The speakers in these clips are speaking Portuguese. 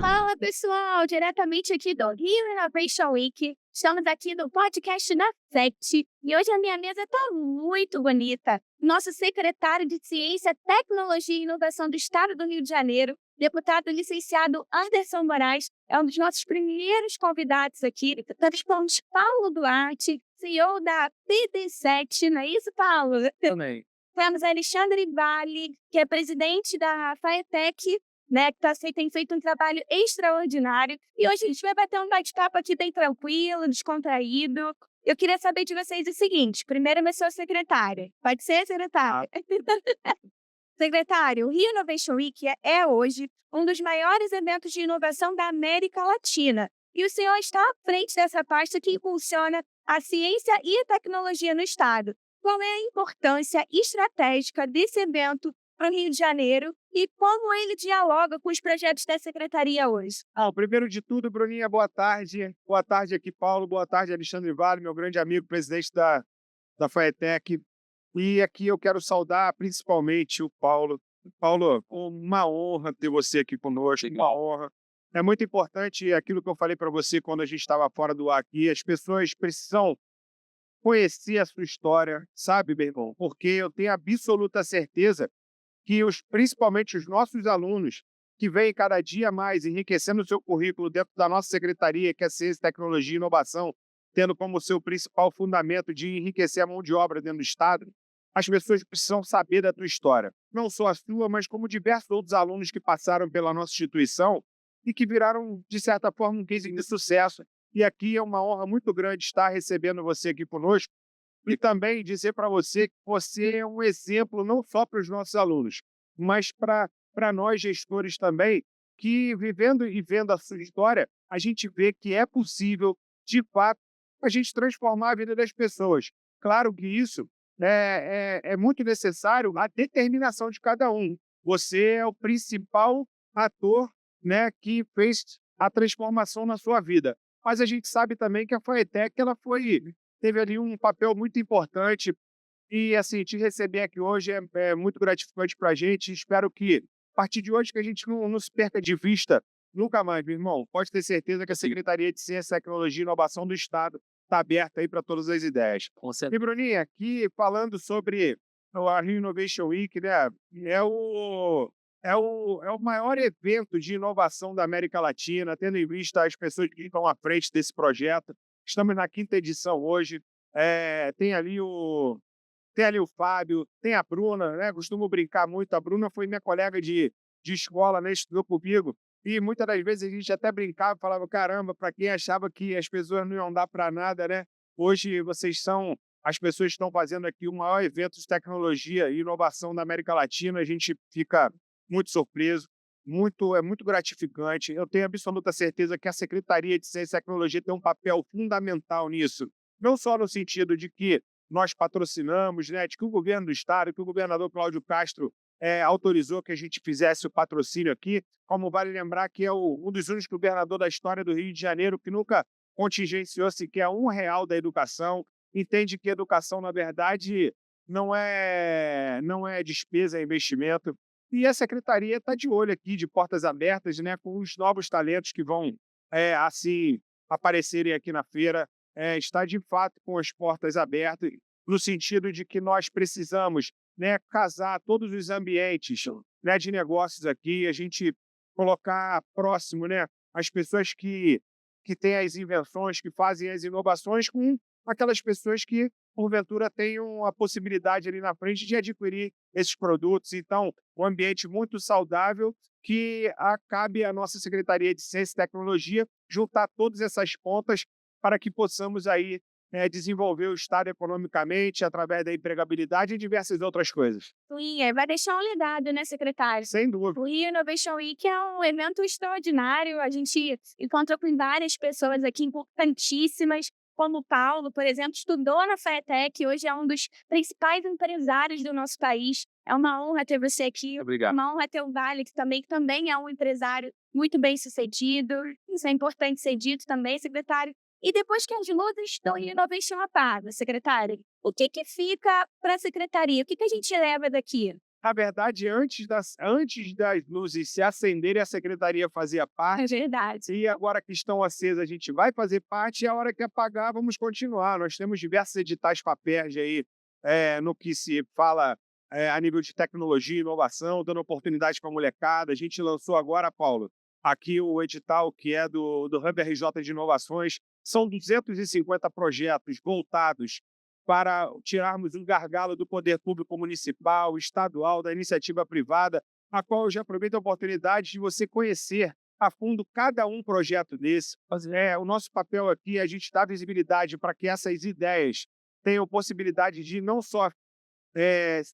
Fala pessoal, diretamente aqui do Rio Innovation Week. Estamos aqui no podcast na FET e hoje a minha mesa está muito bonita. Nosso secretário de Ciência, Tecnologia e Inovação do Estado do Rio de Janeiro, deputado licenciado Anderson Moraes, é um dos nossos primeiros convidados aqui. Nós temos Paulo Duarte, CEO da PD7, não é isso, Paulo? Também. Temos Alexandre Vale, que é presidente da Faetec, né, tem feito um trabalho extraordinário. E hoje a gente vai bater um bate-papo aqui bem tranquilo, descontraído. Eu queria saber de vocês o seguinte: primeiro, eu sou secretária. Pode ser, secretária? Secretário, o Rio Innovation Week é hoje um dos maiores eventos de inovação da América Latina. E o senhor está à frente dessa pasta que impulsiona a ciência e a tecnologia no Estado. Qual é a importância estratégica desse evento para o Rio de Janeiro e como ele dialoga com os projetos da Secretaria hoje? Primeiro de tudo, Bruninha, boa tarde. Boa tarde aqui, Paulo. Boa tarde, Alexandre Vale, meu grande amigo, presidente da Faetec. E aqui eu quero saudar principalmente o Paulo. Paulo, uma honra ter você aqui conosco, uma honra. É muito importante aquilo que eu falei para você quando a gente estava fora do ar aqui. As pessoas precisam conhecer a sua história, sabe, meu irmão? Porque eu tenho absoluta certeza que principalmente os nossos alunos, que vêm cada dia mais enriquecendo o seu currículo dentro da nossa secretaria, que é Ciência, Tecnologia e Inovação, tendo como seu principal fundamento de enriquecer a mão de obra dentro do Estado, as pessoas precisam saber da tua história. Não só a sua, mas como diversos outros alunos que passaram pela nossa instituição e que viraram, de certa forma, um case de sucesso. E aqui é uma honra muito grande estar recebendo você aqui conosco, e também dizer para você que você é um exemplo não só para os nossos alunos, mas para nós gestores também, que vivendo e vendo a sua história, a gente vê que é possível, de fato, a gente transformar a vida das pessoas. Claro que isso é muito necessário a determinação de cada um. Você é o principal ator, né, que fez a transformação na sua vida. Mas a gente sabe também que a Faetec teve ali um papel muito importante e, assim, te receber aqui hoje é muito gratificante para a gente. Espero que, a partir de hoje, que a gente não se perca de vista nunca mais, meu irmão. Pode ter certeza que a Secretaria de Ciência, Tecnologia e Inovação do Estado está aberta aí para todas as ideias. Com E, certeza. Bruninha, aqui falando sobre a Rio Innovation Week, né? É o maior evento de inovação da América Latina, tendo em vista as pessoas que estão à frente desse projeto. Estamos na quinta edição hoje. Tem ali o Fábio, tem a Bruna, né? Costumo brincar muito. A Bruna foi minha colega de escola, né? Estudou comigo. E muitas das vezes a gente até brincava, falava, caramba, para quem achava que as pessoas não iam dar para nada, né? Hoje vocês são as pessoas que estão fazendo aqui o maior evento de tecnologia e inovação da América Latina. A gente fica muito surpreso, é muito gratificante. Eu tenho absoluta certeza que a Secretaria de Ciência e Tecnologia tem um papel fundamental nisso. Não só no sentido de que nós patrocinamos, né, de que o governo do Estado, que o governador Cláudio Castro autorizou que a gente fizesse o patrocínio aqui, como vale lembrar que é um dos únicos governadores da história do Rio de Janeiro que nunca contingenciou sequer R$ 1 da educação, entende que educação, na verdade, não é despesa, é investimento. E a secretaria está de olho aqui, de portas abertas, né, com os novos talentos que vão, assim, aparecerem aqui na feira. Está, de fato, com as portas abertas, no sentido de que nós precisamos, né, casar todos os ambientes, né, de negócios aqui, a gente colocar próximo, né, as pessoas que têm as invenções, que fazem as inovações, com aquelas pessoas que porventura tenham a possibilidade ali na frente de adquirir esses produtos. Então, um ambiente muito saudável que cabe à nossa Secretaria de Ciência e Tecnologia juntar todas essas pontas para que possamos aí desenvolver o Estado economicamente, através da empregabilidade e diversas outras coisas. Sim, vai deixar um legado, né, secretário? Sem dúvida. O Rio Innovation Week é um evento extraordinário. A gente encontrou com várias pessoas aqui importantíssimas, como o Paulo, por exemplo, estudou na FATEC, hoje é um dos principais empresários do nosso país. É uma honra ter você aqui. É Obrigado. uma honra ter o Vale, que também é um empresário muito bem-sucedido. Isso é importante ser dito também, secretário. E depois que as luzes do Rio Innovation apagam, secretário, o que fica para a secretaria? O que a gente leva daqui? Na verdade, antes das luzes se acenderem, a secretaria fazia É parte, verdade. e agora que estão acesas, a gente vai fazer parte, e a hora que apagar, vamos continuar. Nós temos diversos editais FAPERJ aí, no que se fala, a nível de tecnologia e inovação, dando oportunidade para a molecada. A gente lançou agora, Paulo, aqui o edital que é do Hub RJ de Inovações. São 250 projetos voltados para tirarmos um gargalo do poder público municipal, estadual, da iniciativa privada, a qual eu já aproveito a oportunidade de você conhecer a fundo cada um projeto desse. O nosso papel aqui é a gente dar visibilidade para que essas ideias tenham possibilidade de não só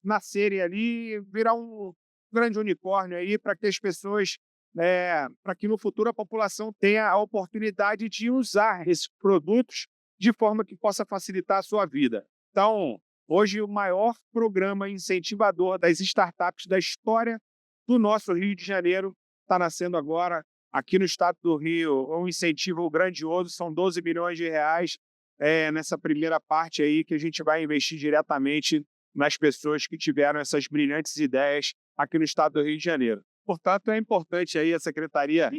nascerem ali e virar um grande unicórnio aí, para que as pessoas, para que no futuro a população tenha a oportunidade de usar esses produtos de forma que possa facilitar a sua vida. Então, hoje o maior programa incentivador das startups da história do nosso Rio de Janeiro está nascendo agora aqui no estado do Rio. Um incentivo grandioso, são 12 milhões de reais nessa primeira parte aí que a gente vai investir diretamente nas pessoas que tiveram essas brilhantes ideias aqui no estado do Rio de Janeiro. Portanto, é importante aí a secretaria,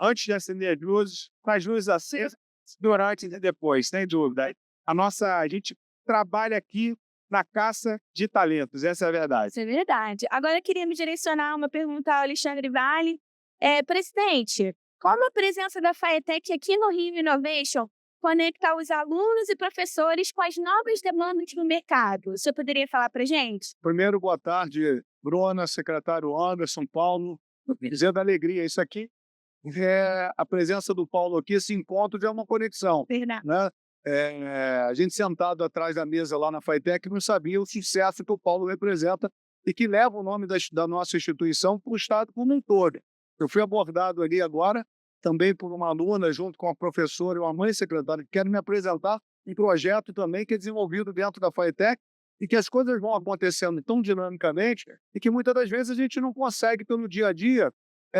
antes de acender as luzes, com as luzes acesas, durante e depois, sem dúvida. A gente trabalha aqui na caça de talentos, essa é a verdade. Isso é verdade. Agora eu queria me direcionar uma pergunta ao Alexandre Vale. Presidente, como a presença da FATEC aqui no Rio Innovation conecta os alunos e professores com as novas demandas do mercado? O senhor poderia falar para a gente? Primeiro, boa tarde, Bruna, secretário Anderson, Paulo. Dizendo alegria, isso aqui a presença do Paulo aqui, esse encontro já é uma conexão, Verdade. né? A gente sentado atrás da mesa lá na FATEC não sabia o sucesso que o Paulo representa e que leva o nome da nossa instituição para o estado como um todo. Eu fui abordado ali agora, também por uma aluna, junto com a professora e uma mãe secretária, que querem me apresentar um projeto também que é desenvolvido dentro da FATEC e que as coisas vão acontecendo tão dinamicamente e que muitas das vezes a gente não consegue, pelo dia a dia,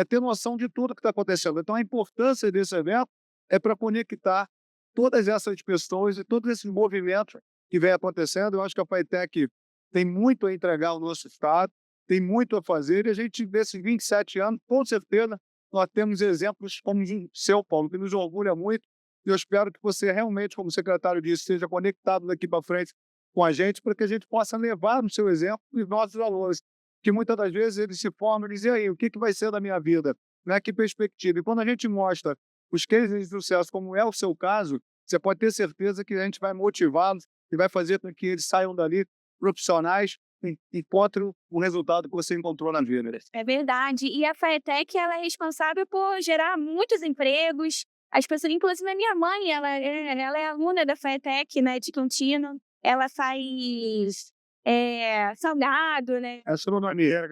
ter noção de tudo que está acontecendo. Então, a importância desse evento é para conectar todas essas pessoas e todos esses movimentos que vem acontecendo. Eu acho que a FATEC tem muito a entregar ao nosso estado, tem muito a fazer, e a gente, nesses 27 anos, com certeza, nós temos exemplos como o seu, Paulo, que nos orgulha muito, e eu espero que você realmente, como secretário disse, seja conectado daqui para frente com a gente, para que a gente possa levar o seu exemplo e nossos alunos, que muitas das vezes eles se formam e dizem, e aí, o que vai ser da minha vida? Né? Que perspectiva? E quando a gente mostra os cases de sucesso, como é o seu caso, você pode ter certeza que a gente vai motivá-los e vai fazer com que eles saiam dali profissionais e encontrem o resultado que você encontrou na vida. É verdade. E a FATEC, ela é responsável por gerar muitos empregos. As pessoas, inclusive a minha mãe, ela é aluna da FATEC, né, de contínuo. Ela faz salgado, né? Gastronomia.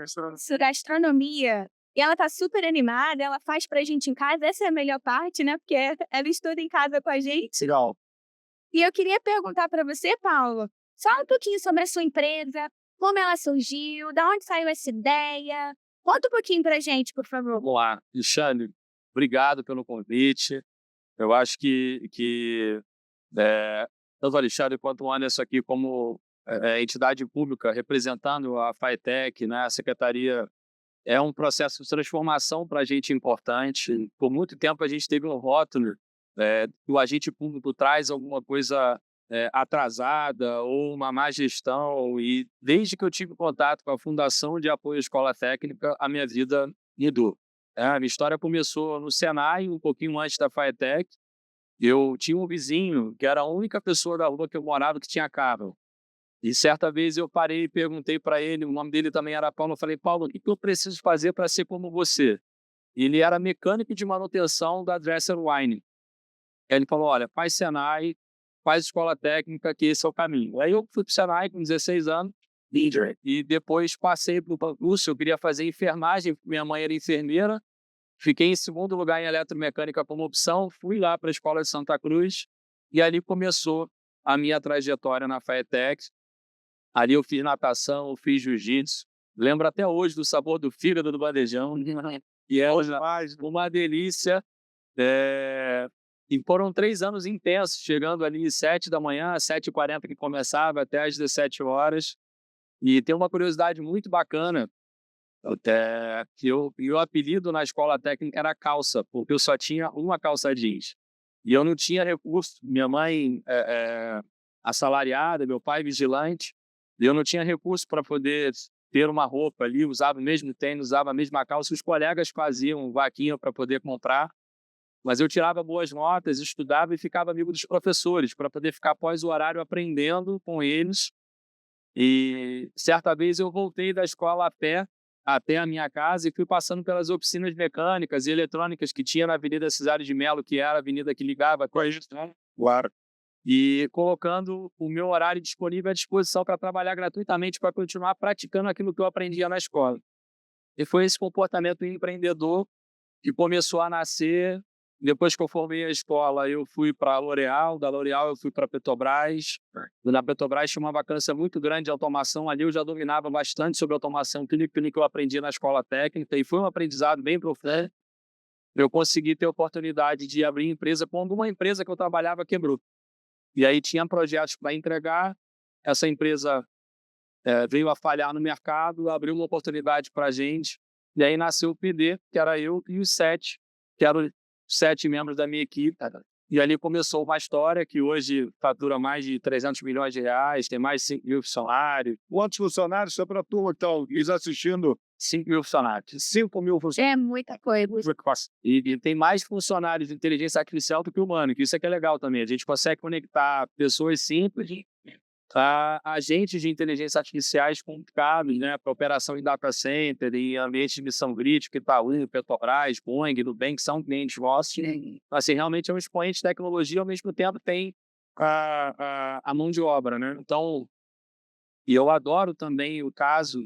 E ela tá super animada, ela faz pra gente em casa. Essa é a melhor parte, né? Porque ela estuda em casa com a gente. Legal. E eu queria perguntar para você, Paulo, só um pouquinho sobre a sua empresa, como ela surgiu, de onde saiu essa ideia. Conta um pouquinho pra gente, por favor. Vamos lá. Alexandre, obrigado pelo convite. Eu acho que tanto o Alexandre quanto o Anderson aqui, como entidade pública representando a FATEC, né, a secretaria, é um processo de transformação para a gente importante. Por muito tempo a gente teve um rótulo que o agente público traz alguma coisa atrasada ou uma má gestão, e desde que eu tive contato com a Fundação de Apoio à Escola Técnica, a minha vida mudou. A minha história começou no Senai, um pouquinho antes da FATEC. Eu tinha um vizinho que era a única pessoa da rua que eu morava que tinha carro. E certa vez eu parei e perguntei para ele, o nome dele também era Paulo, eu falei, Paulo, o que eu preciso fazer para ser como você? Ele era mecânico de manutenção da Dresser Wine. Aí ele falou, olha, faz Senai, faz escola técnica, que esse é o caminho. Aí eu fui para o Senai com 16 anos, e depois passei para o curso, eu queria fazer enfermagem, minha mãe era enfermeira, fiquei em segundo lugar em eletromecânica como opção, fui lá para a Escola de Santa Cruz, e ali começou a minha trajetória na FATEC. Ali eu fiz natação, eu fiz jiu-jitsu, lembro até hoje do sabor do fígado do bandejão, e é uma delícia. E foram 3 anos intensos, chegando ali às 7 da manhã, às 7h40 que começava, até às 17 horas. E tem uma curiosidade muito bacana, até que e o apelido na escola técnica era calça, porque eu só tinha uma calça jeans. E eu não tinha recurso. Minha mãe assalariada, meu pai vigilante, e eu não tinha recurso para poder ter uma roupa ali, usava o mesmo tênis, usava a mesma calça. Os colegas faziam vaquinha para poder comprar, mas eu tirava boas notas, estudava e ficava amigo dos professores, para poder ficar após o horário aprendendo com eles. E certa vez eu voltei da escola a pé até a minha casa e fui passando pelas oficinas mecânicas e eletrônicas que tinha na Avenida Cesário de Mello, que era a avenida que ligava com a gente, né? Claro. E colocando o meu horário disponível à disposição para trabalhar gratuitamente, para continuar praticando aquilo que eu aprendia na escola. E foi esse comportamento empreendedor que começou a nascer. Depois que eu formei a escola, eu fui para a L'Oréal, da L'Oréal eu fui para a Petrobras. Na Petrobras tinha uma vacância muito grande de automação, ali eu já dominava bastante sobre automação, tudo aquilo que eu aprendi na escola técnica, e foi um aprendizado bem profundo. Eu consegui ter a oportunidade de abrir empresa quando uma empresa que eu trabalhava quebrou. E aí tinha projetos para entregar, essa empresa veio a falhar no mercado, abriu uma oportunidade para a gente, e aí nasceu o PD, que era eu e os 7, que eram os 7 membros da minha equipe. E ali começou uma história que hoje fatura mais de 300 milhões de reais, tem mais de 5 mil funcionários. Quantos funcionários, só para a turma que está assistindo? 5 mil funcionários. 5 mil funcionários. É muita coisa. E tem mais funcionários de inteligência artificial do que humano, que isso é que é legal também. A gente consegue conectar pessoas simples a agentes de inteligência artificiais complicados, né, para operação em data center, em ambientes de missão crítica, Itaú, Petrobras, Boeing, Nubank, são clientes nossos. Assim, realmente é um expoente de tecnologia, ao mesmo tempo tem a mão de obra, né? Então, e eu adoro também o caso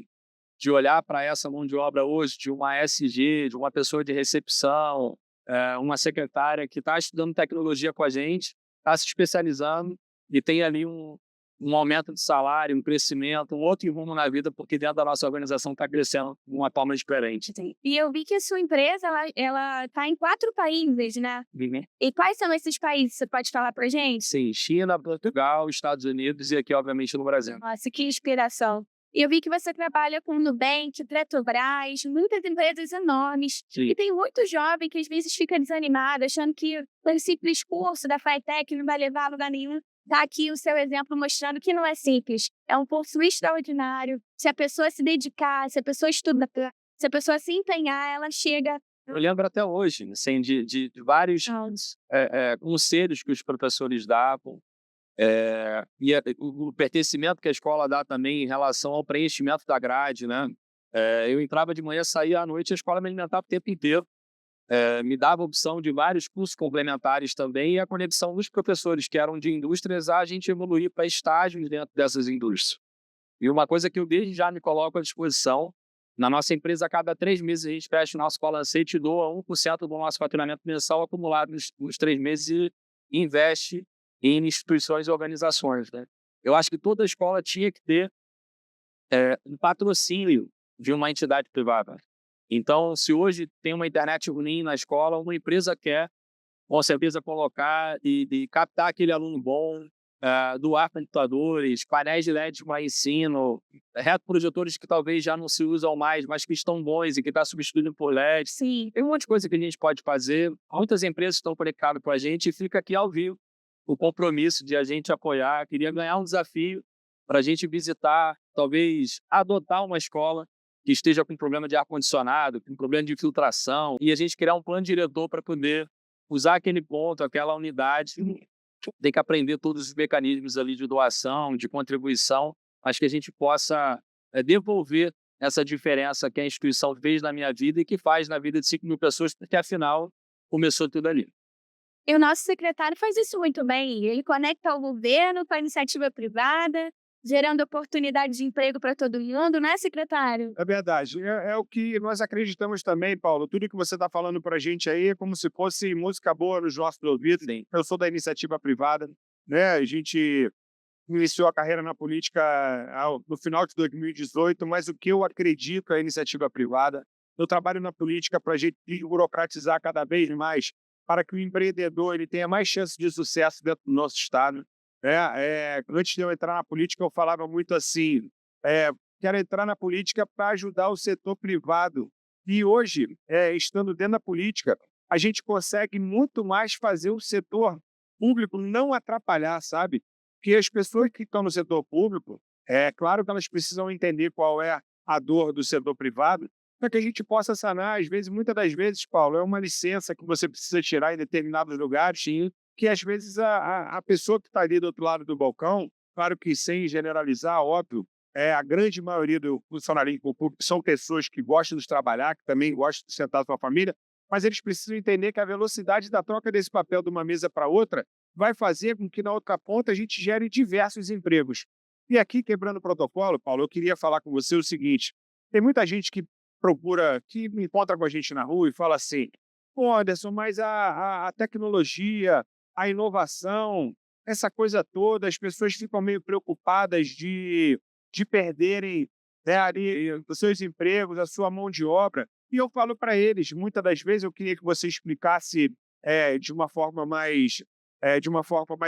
de olhar para essa mão de obra hoje, de uma SG, de uma pessoa de recepção, uma secretária que está estudando tecnologia com a gente, está se especializando e tem ali um aumento de salário, um crescimento, um outro rumo na vida, porque dentro da nossa organização está crescendo de uma forma diferente. Sim. E eu vi que a sua empresa, ela está em 4 países, né? E quais são esses países? Você pode falar pra gente? Sim, China, Portugal, Estados Unidos e aqui, obviamente, no Brasil. Nossa, que inspiração. E eu vi que você trabalha com Nubank, Petrobras, muitas empresas enormes. Sim. E tem muito jovem que às vezes fica desanimado, achando que o simples curso da FATEC não vai levar a lugar nenhum. Está aqui o seu exemplo mostrando que não é simples. É um curso extraordinário. Se a pessoa se dedicar, se a pessoa estudar, se a pessoa se empenhar, ela chega. Eu lembro até hoje, assim, de vários conselhos que os professores davam. E o pertencimento que a escola dá também em relação ao preenchimento da grade, né? Eu entrava de manhã, saía à noite, a escola me alimentava o tempo inteiro. Me dava a opção de vários cursos complementares também e a conexão dos professores que eram de indústrias a gente evoluir para estágios dentro dessas indústrias. E uma coisa que eu desde já me coloco à disposição, na nossa empresa, a cada 3 meses a gente fecha o nosso balancete e doa 1% do nosso faturamento mensal acumulado nos 3 meses e investe em instituições e organizações, né? Eu acho que toda escola tinha que ter um patrocínio de uma entidade privada. Então, se hoje tem uma internet ruim na escola, uma empresa quer, com certeza, colocar e captar aquele aluno bom, doar computadores, painéis de LED para ensino, retroprojetores que talvez já não se usam mais, mas que estão bons e que está substituindo por LED. Sim. Tem um monte de coisa que a gente pode fazer. Muitas empresas estão conectadas com a gente e fica aqui ao vivo o compromisso de a gente apoiar. Queria ganhar um desafio para a gente visitar, talvez adotar uma escola que esteja com problema de ar-condicionado, com problema de filtração, e a gente criar um plano diretor para poder usar aquele ponto, aquela unidade. Tem que aprender todos os mecanismos ali de doação, de contribuição, mas que a gente possa devolver essa diferença que a instituição fez na minha vida e que faz na vida de 5 mil pessoas, porque afinal começou tudo ali. E o nosso secretário faz isso muito bem. Ele conecta o governo com a iniciativa privada, gerando oportunidade de emprego para todo mundo, né, secretário? É verdade. É o que nós acreditamos também, Paulo. Tudo que você está falando para a gente aí é como se fosse música boa nos nossos ouvidos. Sim. Eu sou da iniciativa privada, né? A gente iniciou a carreira na política no final de 2018, mas o que eu acredito é a iniciativa privada. Eu trabalho na política para a gente desburocratizar cada vez mais, para que o empreendedor ele tenha mais chance de sucesso dentro do nosso estado. Antes de eu entrar na política, eu falava muito assim, quero entrar na política para ajudar o setor privado. E hoje, estando dentro da política, a gente consegue muito mais fazer o setor público não atrapalhar, sabe? Porque as pessoas que estão no setor público, é claro que elas precisam entender qual é a dor do setor privado, para que a gente possa sanar. Às vezes, muitas das vezes, Paulo, é uma licença que você precisa tirar em determinados lugares, que às vezes a pessoa que está ali do outro lado do balcão, claro que sem generalizar, óbvio, a grande maioria do funcionalismo público são pessoas que gostam de trabalhar, que também gostam de sentar com a família, mas eles precisam entender que a velocidade da troca desse papel de uma mesa para outra vai fazer com que na outra ponta a gente gere diversos empregos. E aqui, quebrando o protocolo, Paulo, eu queria falar com você o seguinte: tem muita gente que que me encontra com a gente na rua e fala assim: pô, Anderson, mas a tecnologia, a inovação, essa coisa toda, as pessoas ficam meio preocupadas de perderem, né, ali, os seus empregos, a sua mão de obra. E eu falo para eles, muitas das vezes eu queria que você explicasse de uma forma mais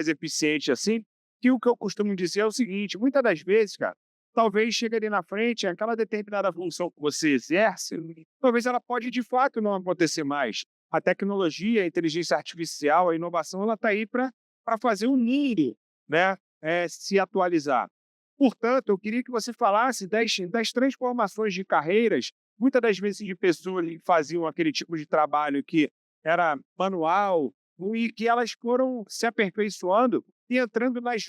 eficiente assim, que o que eu costumo dizer é o seguinte: muitas das vezes, cara, talvez chegue ali na frente, aquela determinada função que você exerce, talvez ela pode de fato não acontecer mais. A tecnologia, a inteligência artificial, a inovação, ela está aí para fazer o mundo, né, se atualizar. Portanto, eu queria que você falasse das transformações de carreiras, muitas das vezes de pessoas que faziam aquele tipo de trabalho que era manual, e que elas foram se aperfeiçoando e entrando nas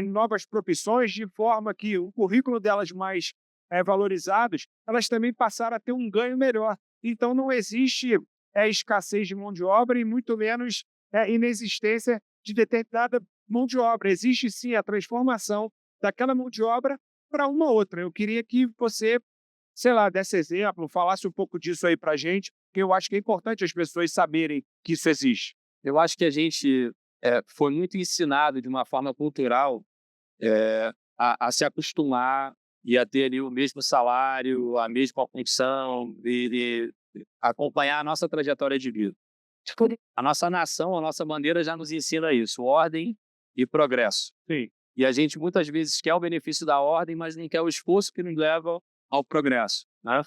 novas profissões, de forma que o currículo delas mais valorizados, elas também passaram a ter um ganho melhor. Então, não existe escassez de mão de obra e muito menos inexistência de determinada mão de obra. Existe sim a transformação daquela mão de obra para uma outra. Eu queria que você, sei lá, desse exemplo, falasse um pouco disso aí para a gente, porque eu acho que é importante as pessoas saberem que isso existe. Eu acho que a gente foi muito ensinado de uma forma cultural a se acostumar e a ter ali o mesmo salário, a mesma função e acompanhar a nossa trajetória de vida. A nossa nação, a nossa bandeira já nos ensina isso: ordem e progresso. Sim. E a gente muitas vezes quer o benefício da ordem, mas nem quer o esforço que nos leva ao progresso, né?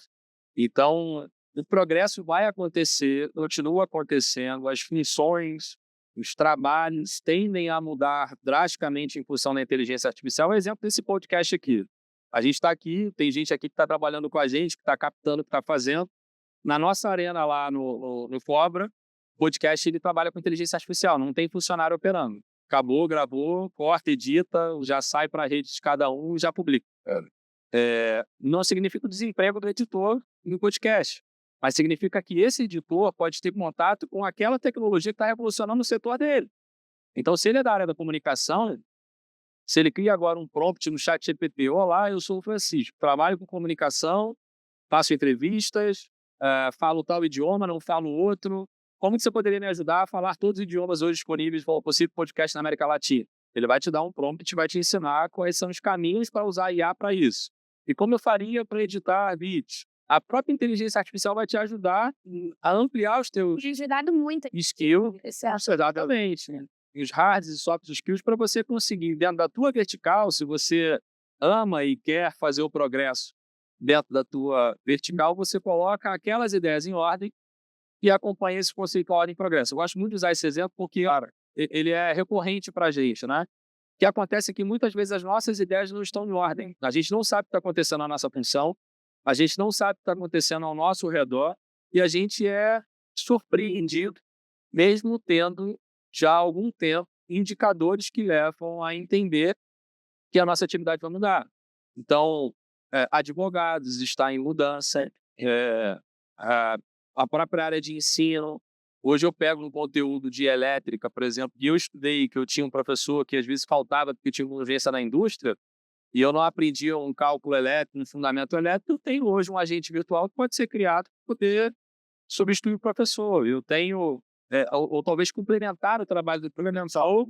Então, o progresso vai acontecer, continua acontecendo, as funções, os trabalhos tendem a mudar drasticamente em função da inteligência artificial. É exemplo desse podcast aqui. A gente está aqui, tem gente aqui que está trabalhando com a gente, que está captando o que está fazendo. Na nossa arena lá no Fobra, o podcast ele trabalha com inteligência artificial, não tem funcionário operando. Acabou, gravou, corta, edita, já sai para a rede de cada um e já publica. Não significa o desemprego do editor no podcast, mas significa que esse editor pode ter contato com aquela tecnologia que está revolucionando o setor dele. Então, se ele é da área da comunicação, se ele cria agora um prompt no chat GPT: olá, eu sou o Francisco, trabalho com comunicação, faço entrevistas, falo tal idioma, não falo outro. Como que você poderia me ajudar a falar todos os idiomas hoje disponíveis para o possível podcast na América Latina? Ele vai te dar um prompt e vai te ensinar quais são os caminhos para usar IA para isso. E como eu faria para editar vídeos? A própria inteligência artificial vai te ajudar a ampliar os teus Tem ajudado muito. skills. Certo. Exatamente, né? E os hard e soft skills para você conseguir, dentro da tua vertical, se você ama e quer fazer o progresso dentro da tua vertical, você coloca aquelas ideias em ordem e acompanha esse conceito de ordem e progresso. Eu gosto muito de usar esse exemplo porque, cara, ele é recorrente para a gente, né? O que acontece é que muitas vezes as nossas ideias não estão em ordem. A gente não sabe o que está acontecendo na nossa função, a gente não sabe o que está acontecendo ao nosso redor e a gente é surpreendido, mesmo tendo já há algum tempo indicadores que levam a entender que a nossa atividade vai mudar. Então, advogados está em mudança, a própria área de ensino. Hoje eu pego um conteúdo de elétrica, por exemplo, que eu estudei, que eu tinha um professor que às vezes faltava porque tinha uma vivência na indústria, e eu não aprendia um cálculo elétrico, um fundamento elétrico. Eu tenho hoje um agente virtual que pode ser criado para poder substituir o professor. Eu tenho, ou talvez complementar o trabalho do professor,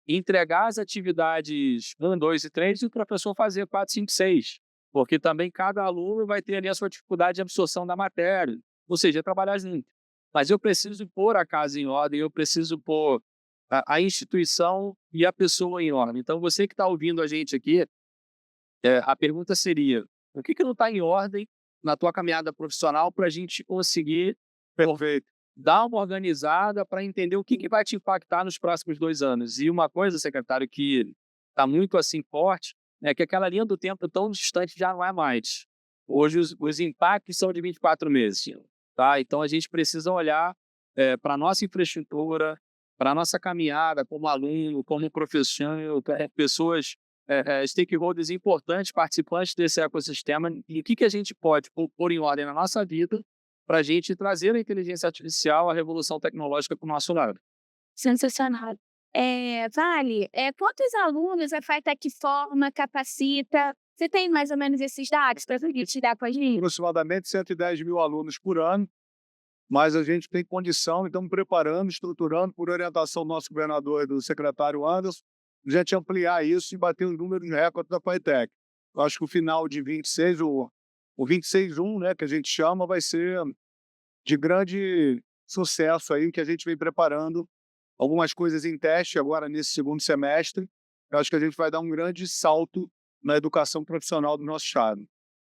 entregar as atividades 1, 2 e 3 e o professor fazer 4, 5, 6. Porque também cada aluno vai ter ali a sua dificuldade de absorção da matéria. Ou seja, trabalhar junto. Mas eu preciso pôr a casa em ordem, eu preciso pôr a instituição e a pessoa em ordem. Então, você que está ouvindo a gente aqui, a pergunta seria, o que não está em ordem na tua caminhada profissional para a gente conseguir Perfeito. dar uma organizada para entender o que vai te impactar nos próximos 2 anos? E uma coisa, secretário, que está muito assim forte, é que aquela linha do tempo tão distante já não é mais. Hoje os impactos são de 24 meses. Tá? Então a gente precisa olhar para a nossa infraestrutura, para a nossa caminhada como aluno, como professor, pessoas, stakeholders importantes, participantes desse ecossistema, e o que a gente pode pôr em ordem na nossa vida para a gente trazer a inteligência artificial, a revolução tecnológica para o nosso lado. Sensacional. Vale, quantos alunos a FiTech forma, capacita? Você tem mais ou menos esses dados para compartilhar com a gente? Aproximadamente 110 mil alunos por ano, mas a gente tem condição, estamos preparando, estruturando, por orientação do nosso governador e do secretário Anderson, a gente ampliar isso e bater os números recordes da FiTech. Eu acho que o final de 26, o 26.1, né, que a gente chama, vai ser de grande sucesso aí, que a gente vem preparando algumas coisas em teste agora nesse segundo semestre. Eu acho que a gente vai dar um grande salto na educação profissional do nosso estado.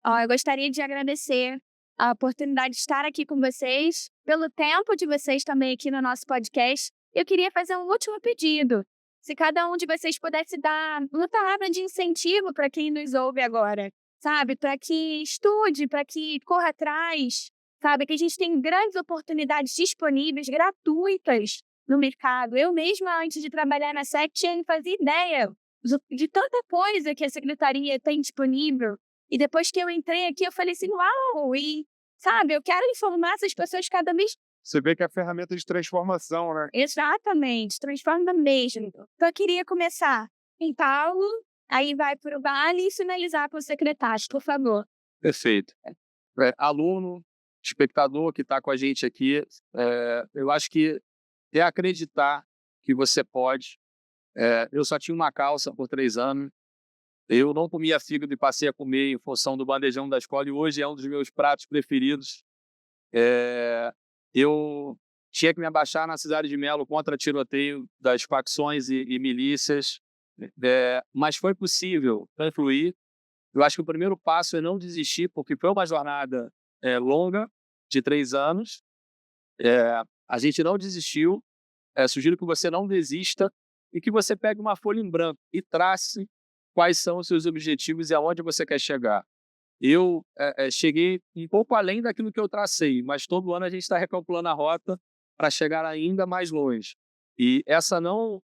Eu gostaria de agradecer a oportunidade de estar aqui com vocês, pelo tempo de vocês também aqui no nosso podcast. Eu queria fazer um último pedido. Se cada um de vocês pudesse dar uma palavra de incentivo para quem nos ouve agora, sabe? Para que estude, para que corra atrás, sabe? Que a gente tem grandes oportunidades disponíveis, gratuitas no mercado. Eu mesma, antes de trabalhar na SEC, não fazia ideia de tanta coisa que a secretaria tem disponível. E depois que eu entrei aqui, eu falei assim, uau! E, sabe, eu quero informar essas pessoas cada vez. Você vê que é ferramenta de transformação, né? Exatamente, transforma mesmo. Então, eu queria começar em Paulo, aí vai para o Vale e finalizar com o secretário, por favor. Perfeito. Aluno, espectador que está com a gente aqui, eu acho que é acreditar que você pode. Eu só tinha uma calça por 3 anos. Eu não comia fígado e passei a comer em função do bandejão da escola, e hoje é um dos meus pratos preferidos. Eu tinha que me abaixar na Cidade de Melo contra tiroteio das facções e milícias, mas foi possível concluir. Eu acho que o primeiro passo é não desistir, porque foi uma jornada longa, de 3 anos. A gente não desistiu. Sugiro que você não desista e que você pegue uma folha em branco e trace quais são os seus objetivos e aonde você quer chegar. Eu cheguei um pouco além daquilo que eu tracei, mas todo ano a gente está recalculando a rota para chegar ainda mais longe. E essa não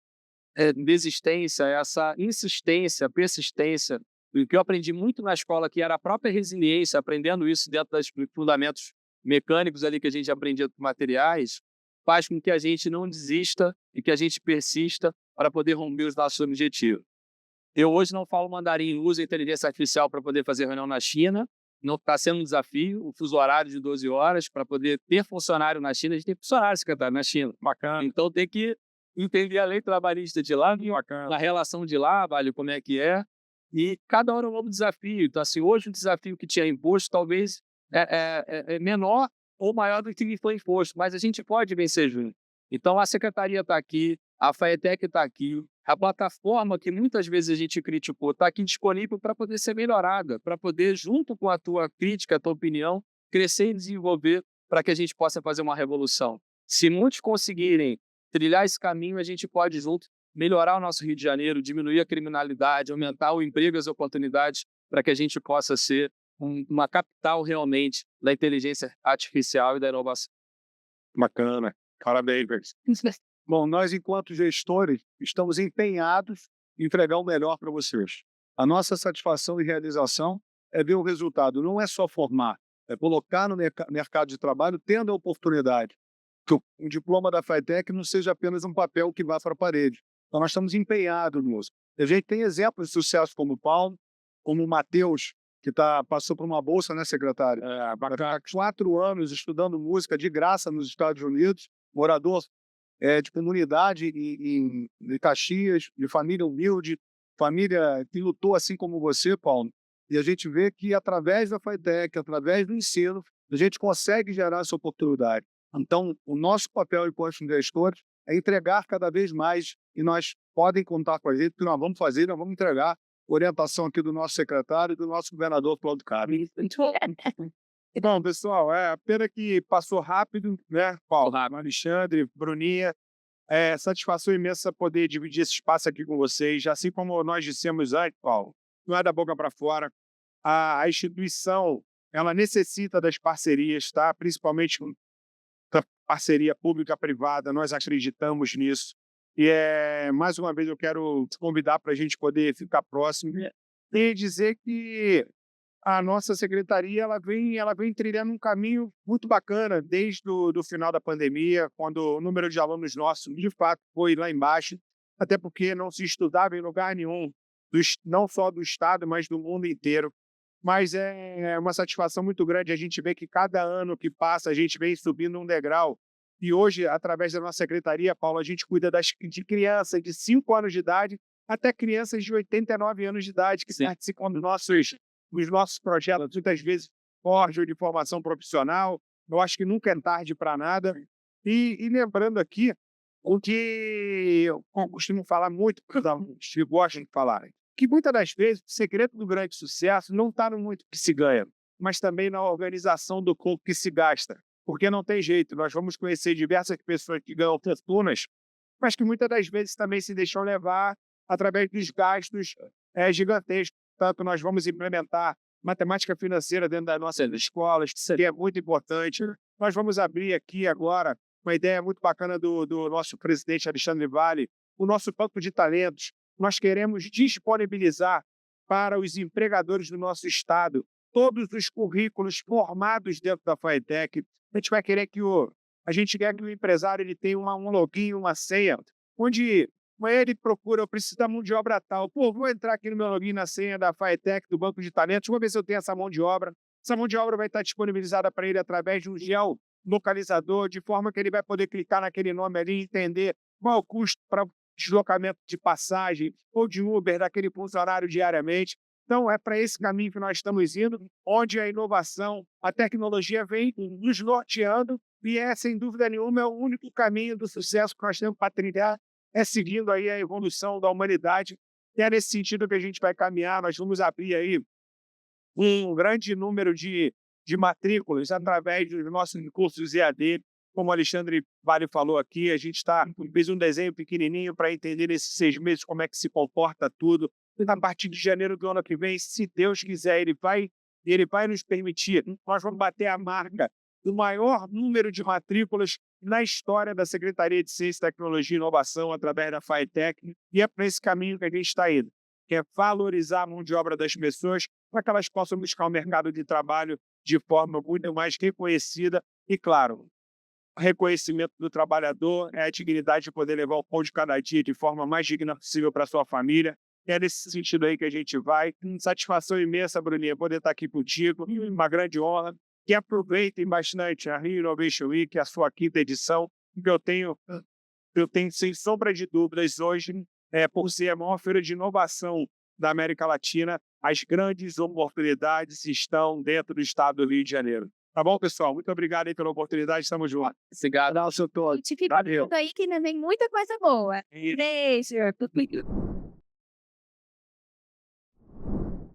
desistência, essa insistência, persistência, o que eu aprendi muito na escola, que era a própria resiliência, aprendendo isso dentro dos fundamentos mecânicos ali que a gente aprendia com materiais, faz com que a gente não desista e que a gente persista para poder romper os nossos objetivos. Eu hoje não falo mandarim, uso inteligência artificial para poder fazer reunião na China. Não está sendo um desafio, o fuso horário de 12 horas, para poder ter funcionário na China. A gente tem funcionário, secretário, na China. Bacana. Então tem que entender a lei trabalhista de lá, a relação de lá, vale, como é que é. E cada hora é um novo desafio. Então, assim, hoje o desafio que tinha imposto talvez é menor ou maior do que foi imposto, mas a gente pode vencer junto. Então, a secretaria está aqui, a FiTech está aqui, a plataforma que muitas vezes a gente criticou está aqui disponível para poder ser melhorada, para poder, junto com a tua crítica, a tua opinião, crescer e desenvolver para que a gente possa fazer uma revolução. Se muitos conseguirem trilhar esse caminho, a gente pode, junto, melhorar o nosso Rio de Janeiro, diminuir a criminalidade, aumentar o emprego e as oportunidades para que a gente possa ser uma capital realmente da inteligência artificial e da inovação. Bacana. Parabéns. Bom, nós, enquanto gestores, estamos empenhados em entregar o melhor para vocês. A nossa satisfação e realização é ver o resultado. Não é só formar, é colocar no mercado de trabalho, tendo a oportunidade. Que o diploma da FiTech não seja apenas um papel que vá para a parede. Então, nós estamos empenhados nisso. A gente tem exemplos de sucesso como o Paulo, como o Matheus, que passou por uma bolsa, né, secretário? Há 4 anos estudando música de graça nos Estados Unidos, morador de comunidade em Caxias, de família humilde, família que lutou assim como você, Paulo. E a gente vê que através da FiTech, através do ensino, a gente consegue gerar essa oportunidade. Então, o nosso papel enquanto gestores é entregar cada vez mais, e nós podem contar com a gente, que nós vamos fazer, nós vamos entregar orientação aqui do nosso secretário e do nosso governador Cláudio Castro. Bom, pessoal, pena que passou rápido, né, Paulo, Rápido. Alexandre, Bruninha. Satisfação imensa poder dividir esse espaço aqui com vocês. Assim como nós dissemos antes, Paulo, não é da boca para fora. A instituição, ela necessita das parcerias, tá? Principalmente da parceria pública-privada. Nós acreditamos nisso. E, mais uma vez, eu quero te convidar para a gente poder ficar próximo e dizer que a nossa secretaria ela vem trilhando um caminho muito bacana desde do final da pandemia, quando o número de alunos nossos, de fato, foi lá embaixo, até porque não se estudava em lugar nenhum, não só do Estado, mas do mundo inteiro. Mas é uma satisfação muito grande a gente ver que cada ano que passa a gente vem subindo um degrau. E hoje, através da nossa secretaria, Paulo, a gente cuida de crianças de 5 anos de idade até crianças de 89 anos de idade que participam dos nossos projetos, muitas vezes forjam de formação profissional. Eu acho que nunca é tarde para nada. E lembrando aqui o que eu costumo falar muito para os alunos, que gostam de falar, que muitas das vezes o segredo do grande sucesso não está no muito que se ganha, mas também na organização do pouco que se gasta. Porque não tem jeito, nós vamos conhecer diversas pessoas que ganham fortunas, mas que muitas das vezes também se deixam levar através dos gastos gigantescos. Portanto, nós vamos implementar matemática financeira dentro das nossas escolas, que é muito importante. Nós vamos abrir aqui agora uma ideia muito bacana do nosso presidente Alexandre Vale, o nosso banco de talentos. Nós queremos disponibilizar para os empregadores do nosso estado todos os currículos formados dentro da FATEC. A gente vai querer que a gente quer que o empresário ele tenha um login, uma senha, onde amanhã ele procura, eu preciso da mão de obra tal. Pô, vou entrar aqui no meu login na senha da FATEC, do Banco de Talentos, vou ver se eu tenho essa mão de obra. Essa mão de obra vai estar disponibilizada para ele através de um geolocalizador, de forma que ele vai poder clicar naquele nome ali e entender qual é o custo para deslocamento de passagem ou de Uber daquele funcionário diariamente. Então, é para esse caminho que nós estamos indo, onde a inovação, a tecnologia vem nos norteando e sem dúvida nenhuma, é o único caminho do sucesso que nós temos para trilhar, seguindo aí a evolução da humanidade. E é nesse sentido que a gente vai caminhar. Nós vamos abrir aí um grande número de matrículas através dos nossos cursos EAD. Como o Alexandre Vale falou aqui, a gente fez um desenho pequenininho para entender nesses 6 meses como é que se comporta tudo. A partir de janeiro do ano que vem, se Deus quiser, ele vai nos permitir. Nós vamos bater a marca do maior número de matrículas na história da Secretaria de Ciência, Tecnologia e Inovação através da FATEC, e é para esse caminho que a gente está indo, que é valorizar a mão de obra das pessoas para que elas possam buscar o mercado de trabalho de forma muito mais reconhecida e, claro, o reconhecimento do trabalhador é a dignidade de poder levar o pão de cada dia de forma mais digna possível para a sua família. É nesse sentido aí que a gente vai. Satisfação imensa, Bruninha, poder estar aqui contigo. Uma grande honra. Que aproveitem bastante a Rio Innovation Week, a sua 5ª edição, que eu tenho, sem sombra de dúvidas, hoje, por ser a maior feira de inovação da América Latina, as grandes oportunidades estão dentro do estado do Rio de Janeiro. Tá bom, pessoal? Muito obrigado aí pela oportunidade. Estamos juntos. Obrigado. Abraço a todos. Fica aí que ainda vem muita coisa boa. Beijo.